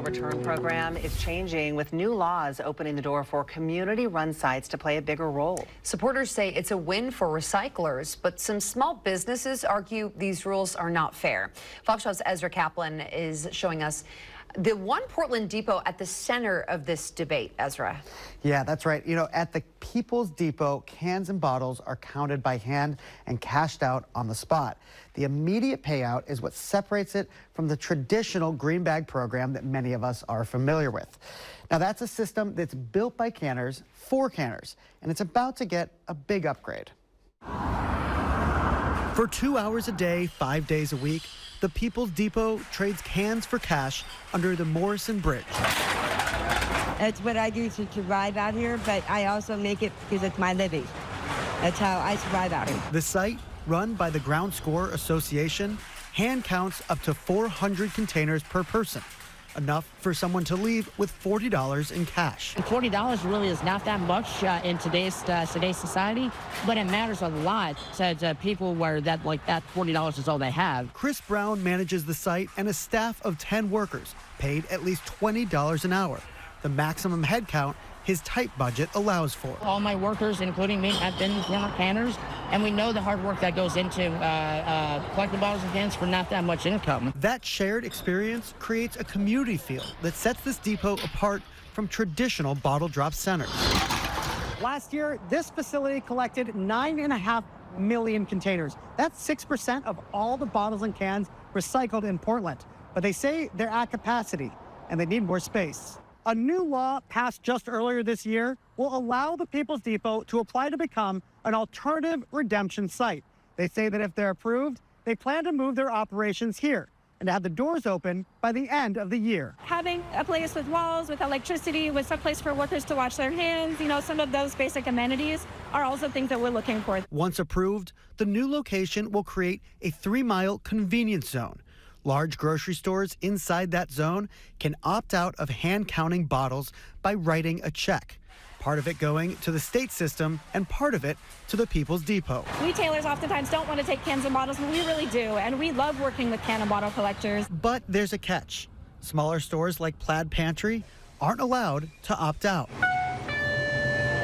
return program is changing with new laws opening the door for community-run sites to play a bigger role. Supporters say it's a win for recyclers, but some small businesses argue these rules are not fair. Fox 12's Ezra Kaplan is showing us the One Portland Depot at the center of this debate, Ezra. Yeah, that's right. You know, at the People's Depot, cans and bottles are counted by hand and cashed out on the spot. The immediate payout is what separates it from the traditional green bag program that many of us are familiar with. Now, that's a system that's built by canners for canners, and it's about to get a big upgrade. For 2 hours a day, 5 days a week, the People's Depot trades cans for cash under the Morrison Bridge. It's what I do to survive out here, but I also make it because it's my living. That's how I survive out here. The site, run by the Ground Score Association, hand counts up to 400 containers per person, enough for someone to leave with $40 in cash. $40 really is not that much in today's society, but it matters a lot to people where that $40 is all they have. Chris Brown manages the site and a staff of 10 workers, paid at least $20 an hour, the maximum head count his tight budget allows for. All my workers, including me, have been former canners, and we know the hard work that goes into collecting bottles and cans for not that much income. That shared experience creates a community feel that sets this depot apart from traditional bottle drop centers. Last year, this facility collected 9.5 million containers. That's 6% of all the bottles and cans recycled in Portland. But they say they're at capacity and they need more space. A new law passed just earlier this year will allow the People's Depot to apply to become an alternative redemption site. They say that if they're approved, they plan to move their operations here and have the doors open by the end of the year. Having a place with walls, with electricity, with some place for workers to wash their hands, you know, some of those basic amenities are also things that we're looking for. Once approved, the new location will create a 3-mile convenience zone. Large grocery stores inside that zone can opt out of hand counting bottles by writing a check. Part of it going to the state system and part of it to the People's Depot. Retailers oftentimes don't want to take cans and bottles, but we really do, and we love working with can and bottle collectors. But there's a catch. Smaller stores like Plaid Pantry aren't allowed to opt out.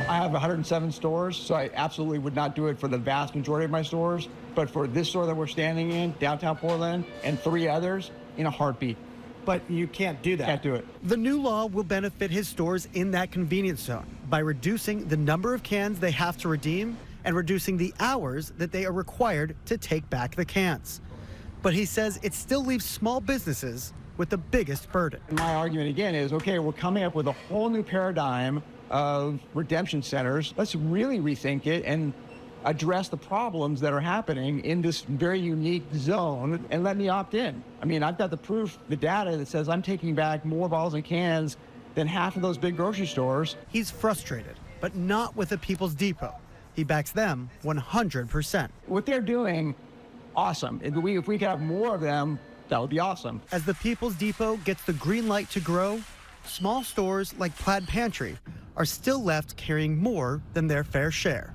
I have 107 stores, so I absolutely would not do it for the vast majority of my stores. But for this store that we're standing in, downtown Portland, and 3 others, in a heartbeat. But you can't do that. Can't do it. The new law will benefit his stores in that convenience zone by reducing the number of cans they have to redeem and reducing the hours that they are required to take back the cans. But he says it still leaves small businesses with the biggest burden. My argument again is, okay, we're coming up with a whole new paradigm of redemption centers. Let's really rethink it and address the problems that are happening in this very unique zone and let me opt in. I mean, I've got the proof, the data that says I'm taking back more bottles and cans than half of those big grocery stores. He's frustrated, but not with the People's Depot. He backs them 100%. What they're doing, awesome. If we could have more of them, that would be awesome. As the People's Depot gets the green light to grow, small stores like Plaid Pantry are still left carrying more than their fair share.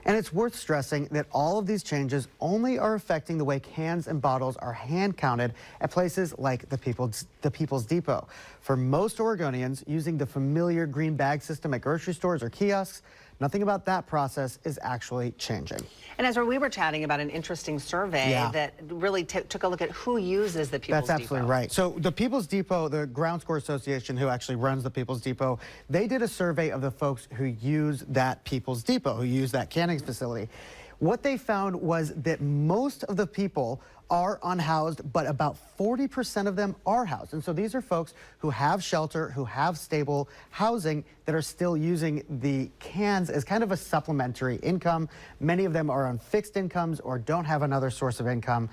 And it's worth stressing that all of these changes only are affecting the way cans and bottles are hand counted at places like the People's Depot. For most Oregonians, using the familiar green bag system at grocery stores or kiosks, nothing about that process is actually changing. And Ezra, we were chatting about an interesting survey that really took a look at who uses the People's Depot. That's absolutely right. So the People's Depot, the Ground Score Association, who actually runs the People's Depot, they did a survey of the folks who use that People's Depot, who use that canning facility. What they found was that most of the people are unhoused, but about 40% of them are housed. And so these are folks who have shelter, who have stable housing, that are still using the cans as kind of a supplementary income. Many of them are on fixed incomes or don't have another source of income.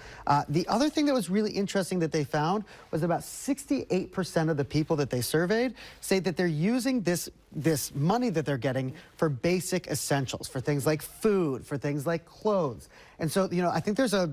The other thing that was really interesting that they found was about 68% of the people that they surveyed say that they're using this money that they're getting for basic essentials, for things like food, for things like clothes. And so, you know, I think there's a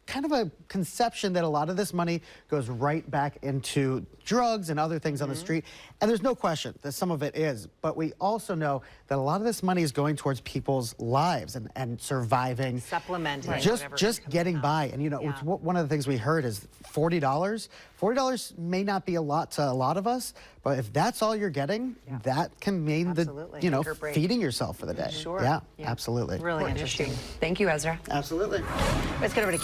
kind of a conception that a lot of this money goes right back into drugs and other things on the street. And there's no question that some of it is, but we also know that a lot of this money is going towards people's lives and surviving. Supplementing. Just getting by. And, you know, one of the things we heard is $40. $40 may not be a lot to a lot of us, but if that's all you're getting, that can mean you know, feeding yourself for the day. Sure. Yeah, absolutely. Really interesting. Thank you, Ezra. Absolutely. Let's get over to